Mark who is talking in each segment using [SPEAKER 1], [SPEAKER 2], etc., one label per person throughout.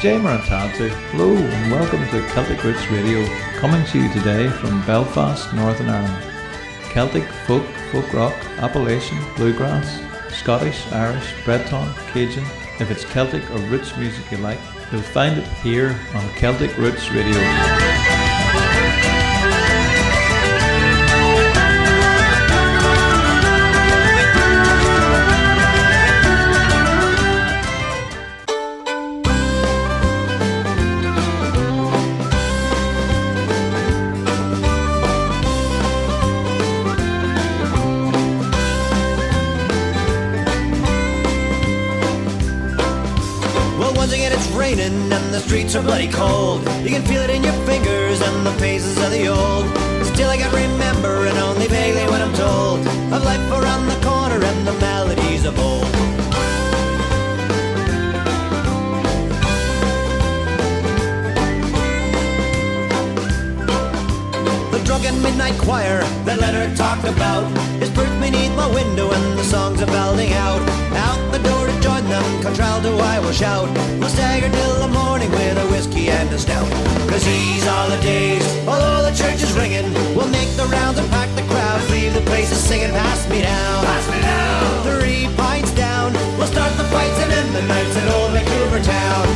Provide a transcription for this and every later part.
[SPEAKER 1] Jayne and Tague. Hello and welcome to Celtic Roots Radio, coming to you today from Belfast, Northern Ireland. Celtic, folk, folk rock, Appalachian, bluegrass, Scottish, Irish, Breton, Cajun. If it's Celtic or roots music you like, you'll find it here on Celtic Roots Radio.
[SPEAKER 2] And the streets are bloody cold. You can feel it in your fingers and the phases of the old. Still I can remember, and only vaguely when I'm told, of life around the corner and the melodies of old. The drunken midnight choir that Leonard talked about is perched beneath my window and the songs are belting out. Out the door to join them, contralto I will shout. We'll stagger till the morning with a whiskey and a stout. Cause these are the days, although the church is ringing, we'll make the rounds and pack the crowds, leave the places singing, pass me down. Pass me down. 3 pints down, we'll start the fights and end the nights in old Vancouver town.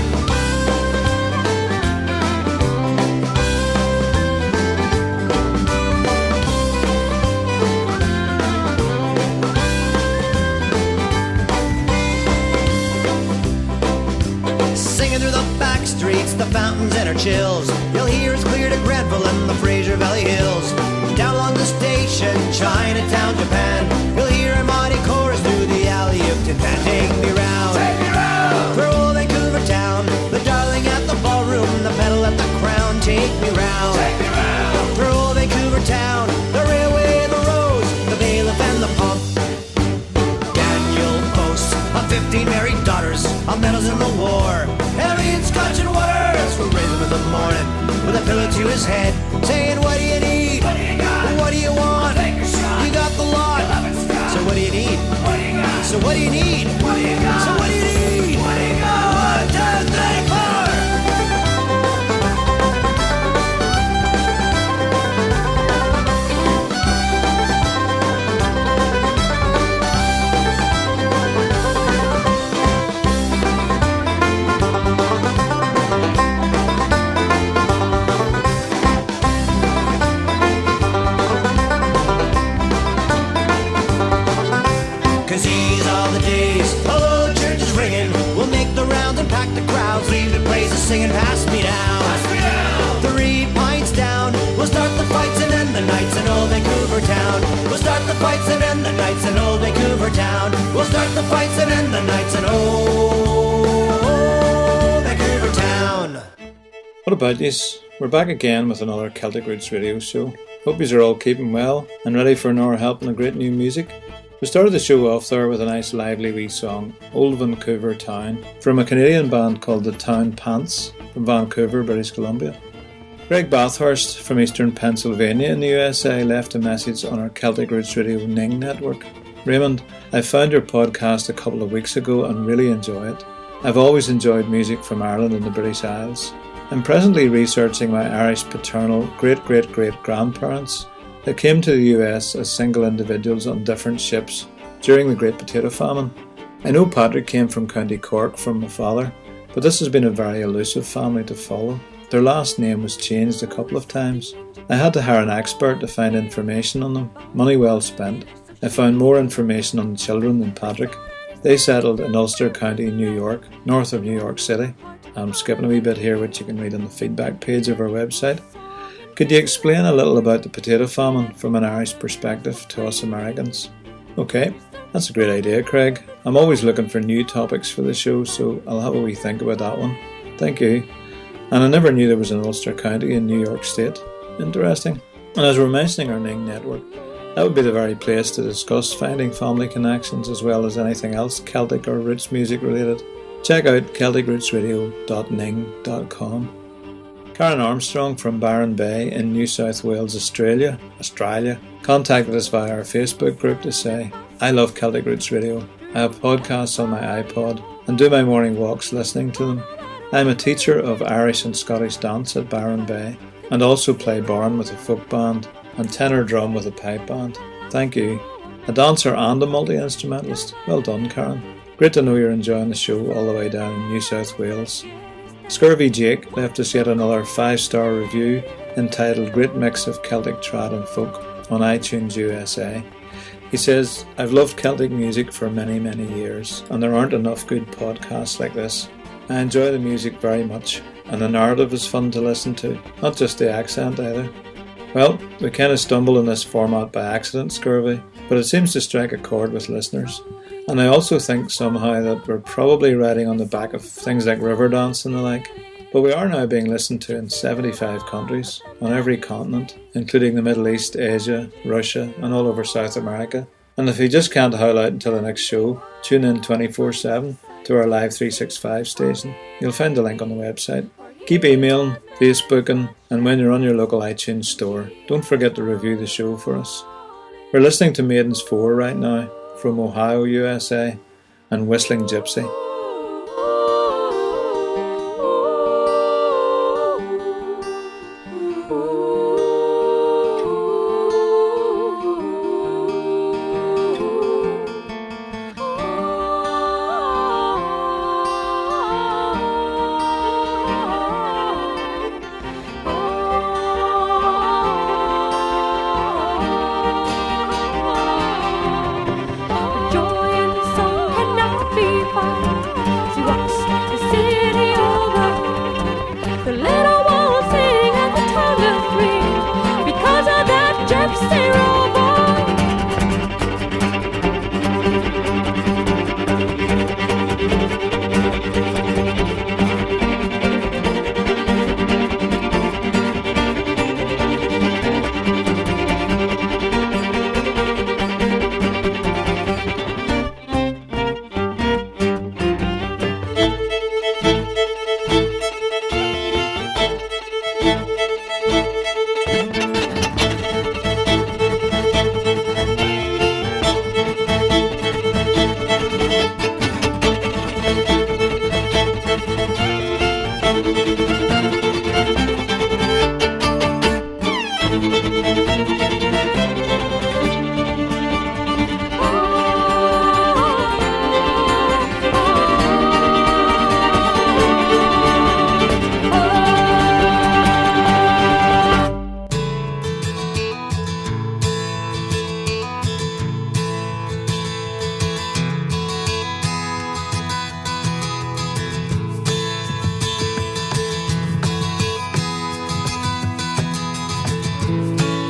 [SPEAKER 2] Streets, the fountains and her chills, you'll hear it's clear to Grenville and the Fraser Valley Hills. Down along the station, Chinatown, Japan, you'll hear a mighty chorus through the alley of Tin Pan. Take me round, take me round, through old Vancouver town, the darling at the ballroom, the pedal at the crown. Take me round, through old Vancouver town, the railway, the roads, the bailiff and the pump. Daniel boasts of 15 married daughters, of medals in the war. Every Scotch and waters will raise him in the morning with a pillow to his head, saying, what do you need? What do you got? What do you want? Take your shot. You got the lot. So what do you need? What do you got? So what do you need? What do you got? So what do you need? What do you got? 1, 2, 3, 4. Singing, pass me down. Pass me down. 3 pints down. We'll start the fights and end the nights in old Vancouver town. We'll start the fights and end the nights in old Vancouver town. We'll start the fights and end the nights in old Vancouver town.
[SPEAKER 1] What about yous? We're back again with another Celtic Roots Radio show. Hope yous are all keeping well and ready for another helping of great new music. We started the show off there with a nice lively wee song, Old Vancouver Town, from a Canadian band called the Town Pants from Vancouver, British Columbia. Greg Bathurst from Eastern Pennsylvania in the USA left a message on our Celtic Roots Radio Ning network. Raymond, I found your podcast a couple of weeks ago and really enjoy it. I've always enjoyed music from Ireland and the British Isles. I'm presently researching my Irish paternal great-great-great-grandparents that came to the US as single individuals on different ships during the Great Potato Famine. I know Patrick came from County Cork from my father, but this has been a very elusive family to follow. Their last name was changed a couple of times. I had to hire an expert to find information on them. Money well spent. I found more information on the children than Patrick. They settled in Ulster County, New York, north of New York City. I'm skipping a wee bit here, which you can read on the feedback page of our website. Could you explain a little about the potato famine from an Irish perspective to us Americans? Okay, that's a great idea, Craig. I'm always looking for new topics for the show, so I'll have a wee think about that one. Thank you. And I never knew there was an Ulster County in New York State. Interesting. And as we're mentioning our Ning network, that would be the very place to discuss finding family connections as well as anything else Celtic or roots music related. Check out celticrootsradio.ning.com. Karen Armstrong from Byron Bay in New South Wales, Australia, contacted us via our Facebook group to say, I love Celtic Roots Radio. I have podcasts on my iPod and do my morning walks listening to them. I'm a teacher of Irish and Scottish dance at Byron Bay, and also play barn with a folk band and tenor drum with a pipe band. Thank you. A dancer and a multi-instrumentalist. Well done, Karen. Great to know you're enjoying the show all the way down in New South Wales. Scurvy Jake left us yet another 5-star review entitled Great Mix of Celtic Trad and Folk on iTunes USA. He says, I've loved Celtic music for many, many years, and there aren't enough good podcasts like this. I enjoy the music very much, and the narrative is fun to listen to, not just the accent either. Well, we kind of stumbled in this format by accident, Scurvy, but it seems to strike a chord with listeners. And I also think somehow that we're probably riding on the back of things like Riverdance and the like. But we are now being listened to in 75 countries, on every continent, including the Middle East, Asia, Russia, and all over South America. And if you just can't howl out until the next show, tune in 24/7 to our Live 365 station. You'll find the link on the website. Keep emailing, Facebooking, and when you're on your local iTunes store, don't forget to review the show for us. We're listening to Maidens 4 right now, from Ohio, USA, and Whistling Gypsy.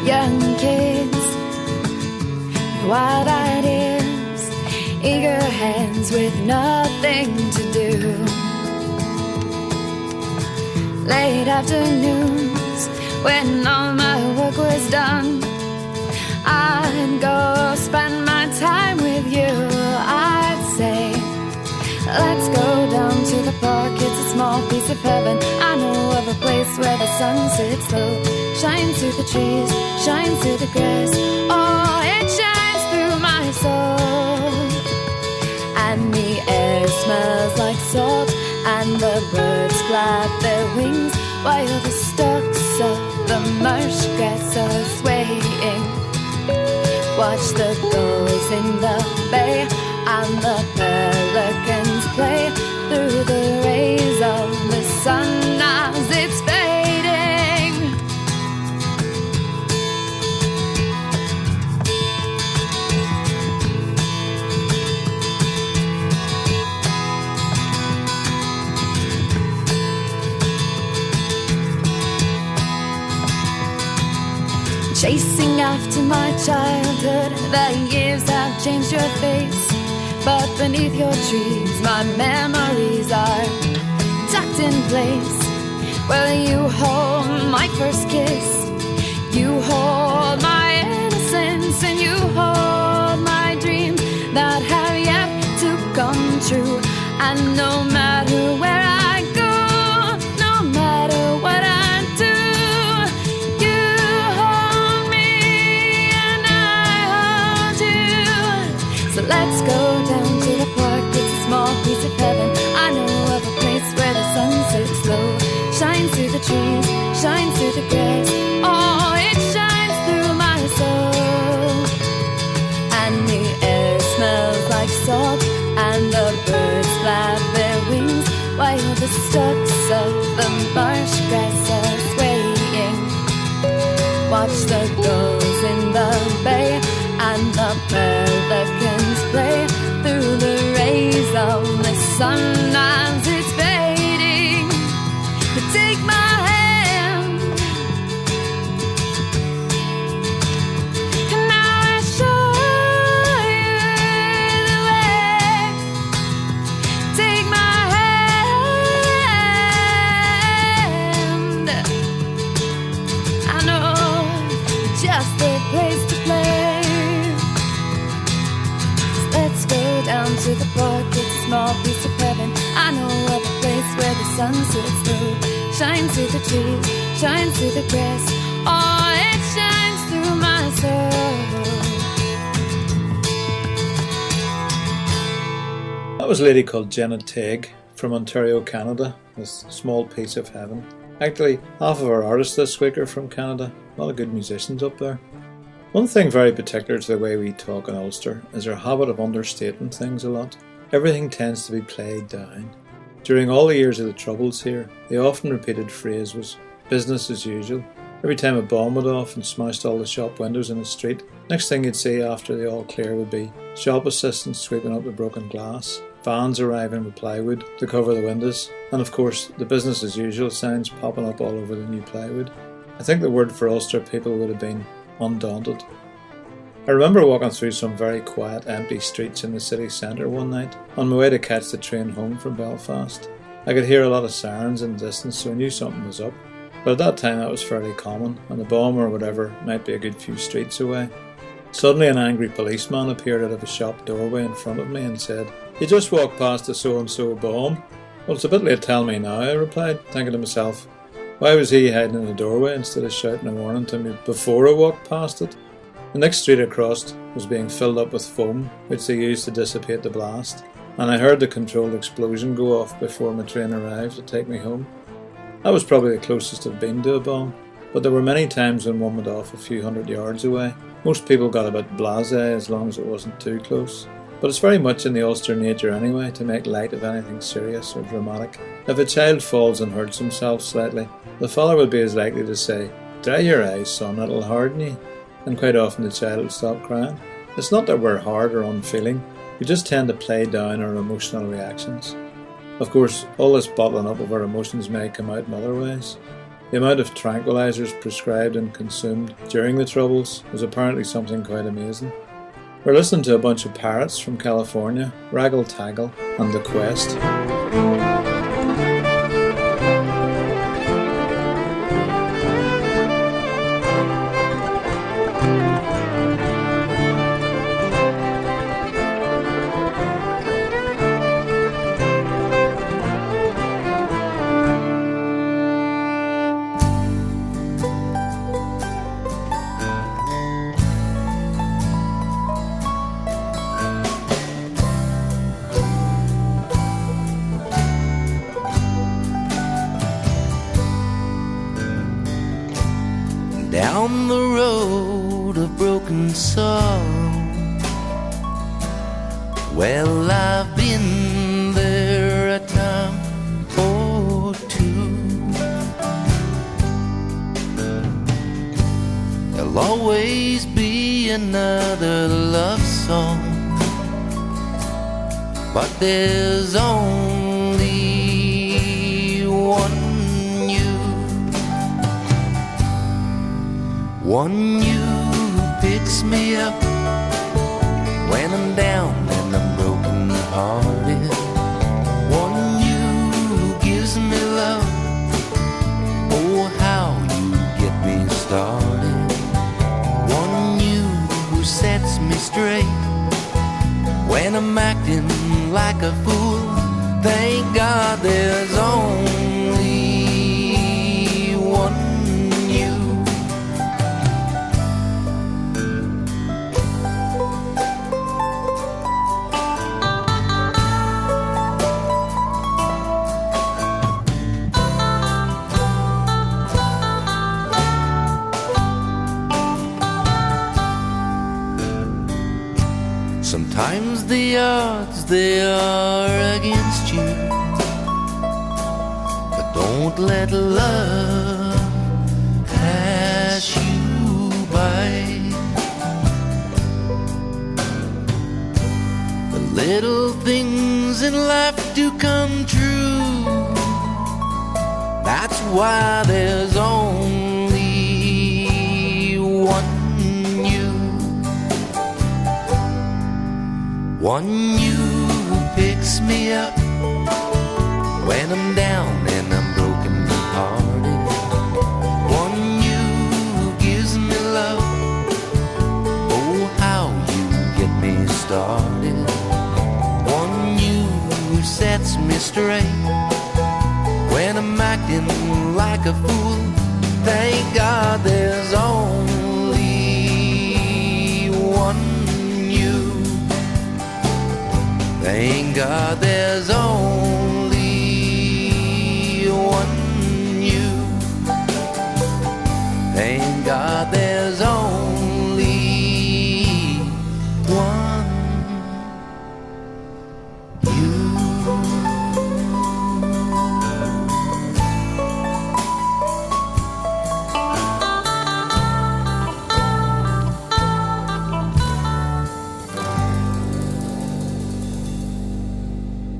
[SPEAKER 3] young kids, wide-eyed ears, eager hands with nothing to do. Late afternoons, when all my work was done, I'd go spend my time with you. I'd say, let's go down to the park, it's a small piece of heaven. I know of a place where the sun sits low, shines through the trees, shines through the grass. Oh, it shines through my soul. And the air smells like salt, and the birds flap their wings, while the stalks of the marsh grass are swaying. Watch the gulls in the bay and the pelicans play through the rays of the sun as it's fading. Chasing after my childhood, the years have changed your face, but beneath your trees my memories are tucked in place. Well, you hold my first kiss, you hold my innocence, and you hold my dreams that have yet to come true. And no matter where I go, no matter what I do, you hold me and I hold you. So let's go down to the park, it's a small piece of heaven. I know of a place where the sun sets salt, and the birds flap their wings while the stalks of the marsh grass are swaying. Watch the gulls in the bay and the pelicans play through the rays of the sun as it's fading. But take my hand, and now I show you the way. Take my hand, I know just the place to play. Let's go down to the park, it's a small piece of heaven. I know of a place where the sun sits through, shines through the trees, shines through the grass. Oh, it shines through my soul.
[SPEAKER 1] That was a lady called Jenna Tague from Ontario, Canada, with Small Piece of Heaven. Actually, half of our artists this week are from Canada. A lot of good musicians up there. One thing very particular to the way we talk in Ulster is our habit of understating things a lot. Everything tends to be played down. During all the years of the Troubles here, the often repeated phrase was business as usual. Every time a bomb went off and smashed all the shop windows in the street, next thing you'd see after the all clear would be shop assistants sweeping up the broken glass, vans arriving with plywood to cover the windows, and of course the business as usual signs popping up all over the new plywood. I think the word for Ulster people would have been undaunted. I remember walking through some very quiet, empty streets in the city centre one night on my way to catch the train home from Belfast. I could hear a lot of sirens in the distance, so I knew something was up. But at that time that was fairly common, and the bomb or whatever might be a good few streets away. Suddenly an angry policeman appeared out of a shop doorway in front of me and said, "You just walked past a so-and-so bomb." "Well, it's a bit late to tell me now," I replied, thinking to myself, why was he hiding in the doorway instead of shouting a warning to me before I walked past it? The next street across was being filled up with foam, which they used to dissipate the blast, and I heard the controlled explosion go off before my train arrived to take me home. That was probably the closest I've been to a bomb, but there were many times when one went off a few hundred yards away. Most people got a bit blasé as long as it wasn't too close. But it's very much in the Ulster nature anyway to make light of anything serious or dramatic. If a child falls and hurts himself slightly, the father will be as likely to say, "Dry your eyes, son, it'll harden you," and quite often the child will stop crying. It's not that we're hard or unfeeling, we just tend to play down our emotional reactions. Of course, all this bottling up of our emotions may come out in other ways. The amount of tranquilizers prescribed and consumed during the Troubles was apparently something quite amazing. We're listening to a bunch of parrots from California, Raggle, Taggle and The Quest.
[SPEAKER 2] Down the road of broken sorrow, well, I've been there a time or two. There'll always be another love song, but there's only one you who picks me up when I'm down and I'm broken hearted. One you who gives me love, oh how you get me started. One you who sets me straight when I'm acting like a fool. Thank God there's only one.
[SPEAKER 4] Sometimes the odds, they are against you, but don't let love pass you by. The little things in life do come true. That's why there's only one you. One you who picks me up when I'm down and I'm broken hearted. One you who gives me love. Oh, how you get me started. One you who sets me straight when I'm acting like a fool. Thank God there's only one you. Thank God there's only one you. Thank God there's only one you.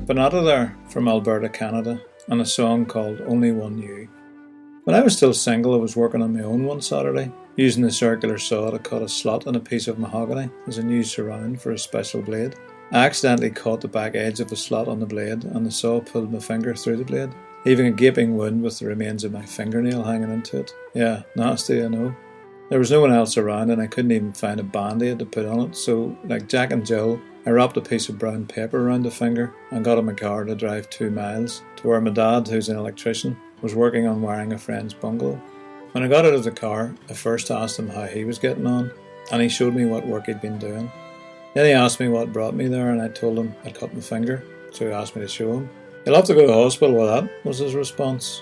[SPEAKER 1] Vannatta there, from Alberta, Canada, and a song called Only One You. When I was still single, I was working on my own one Saturday, using the circular saw to cut a slot in a piece of mahogany as a new surround for a special blade. I accidentally caught the back edge of a slot on the blade, and the saw pulled my finger through the blade, leaving a gaping wound with the remains of my fingernail hanging into it. Yeah, nasty, I know. There was no one else around, and I couldn't even find a band-aid to put on it, so, like Jack and Jill, I wrapped a piece of brown paper around the finger and got in my car to drive 2 miles to where my dad, who's an electrician, was working on wiring a friend's bungalow. When I got out of the car, I first asked him how he was getting on, and he showed me what work he'd been doing. Then he asked me what brought me there, and I told him I'd cut my finger, so he asked me to show him. "You'll have to go to the hospital with that," was his response.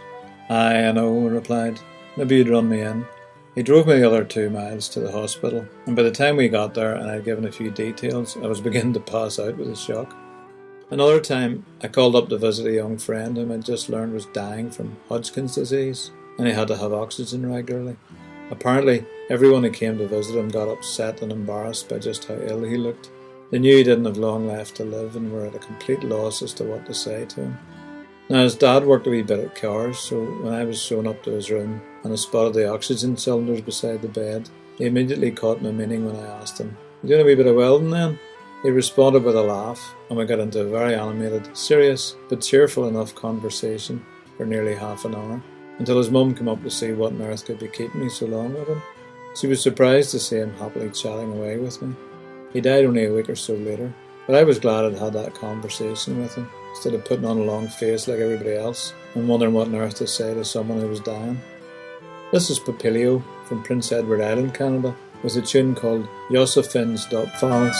[SPEAKER 1] "Aye, I know," I replied. "Maybe you'd run me in." He drove me the other 2 miles to the hospital, and by the time we got there and I'd given a few details, I was beginning to pass out with the shock. Another time, I called up to visit a young friend whom I'd just learned was dying from Hodgkin's disease, and he had to have oxygen regularly. Apparently, everyone who came to visit him got upset and embarrassed by just how ill he looked. They knew he didn't have long left to live and were at a complete loss as to what to say to him. Now, his dad worked a wee bit at cars, so when I was shown up to his room and I spotted the oxygen cylinders beside the bed, he immediately caught my meaning when I asked him, "You doing a wee bit of welding then?" He responded with a laugh, and we got into a very animated, serious, but cheerful enough conversation for nearly half an hour, until his mum came up to see what on earth could be keeping me so long with him. She was surprised to see him happily chatting away with me. He died only a week or so later, but I was glad I'd had that conversation with him, instead of putting on a long face like everybody else and wondering what on earth to say to someone who was dying. This is Papilio from Prince Edward Island, Canada, with a tune called Josefins Dopvals.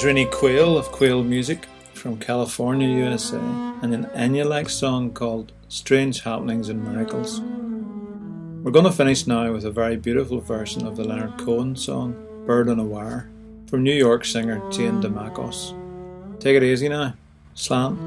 [SPEAKER 1] was Renee Quail of Quail Music from California, USA, and an Enya-like song called Strange Happenings and Miracles. We're going to finish now with a very beautiful version of the Leonard Cohen song Bird on a Wire from New York singer Jayne Demakos. Take it easy now. Slant.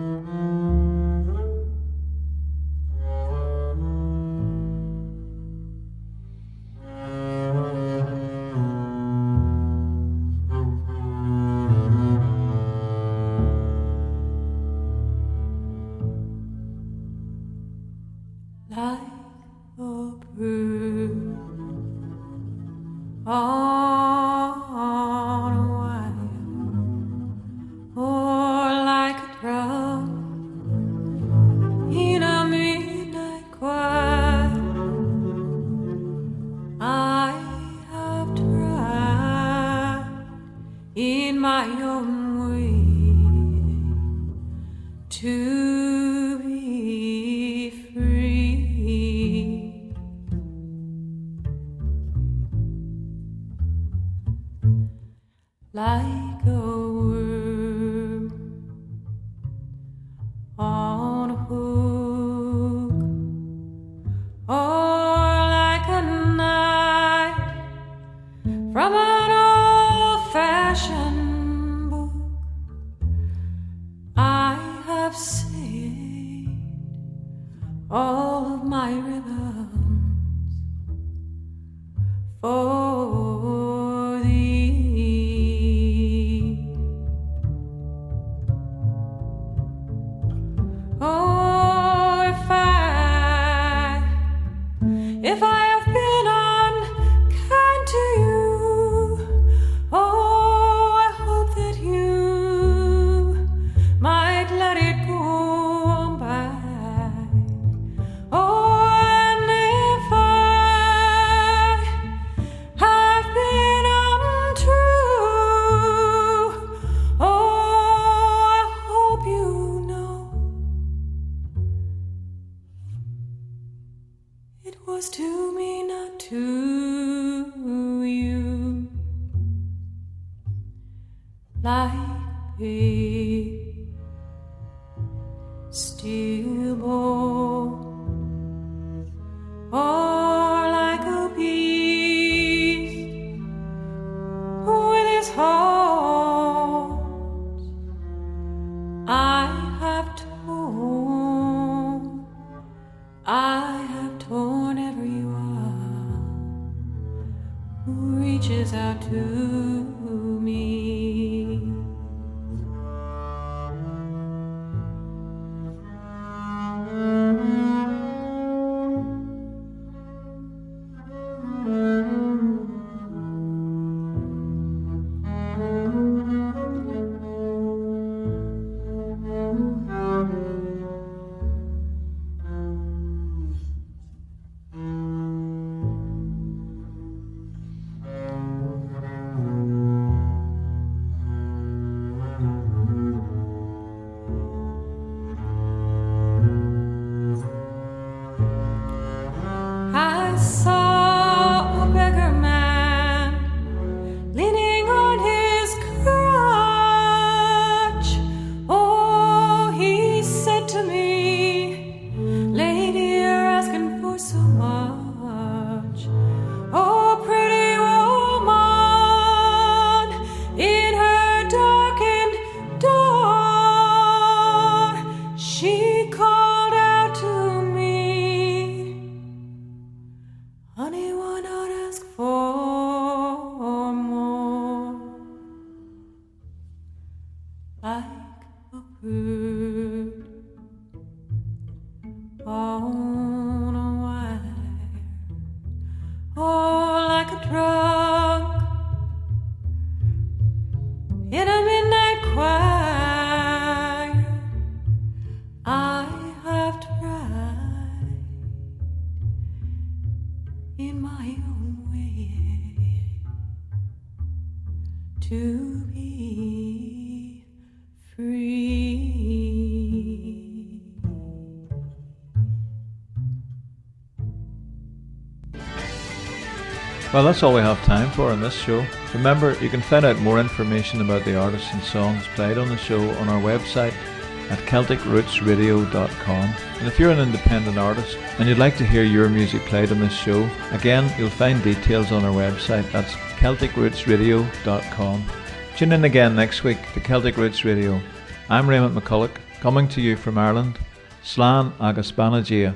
[SPEAKER 5] To be free.
[SPEAKER 1] Well, that's all we have time for on this show. Remember, you can find out more information about the artists and songs played on the show on our website at CelticRootsRadio.com. And if you're an independent artist and you'd like to hear your music played on this show, again, you'll find details on our website. That's CelticRootsRadio.com. Tune in again next week to Celtic Roots Radio. I'm Raymond McCullough, coming to you from Ireland. Slán agus Banna Dia.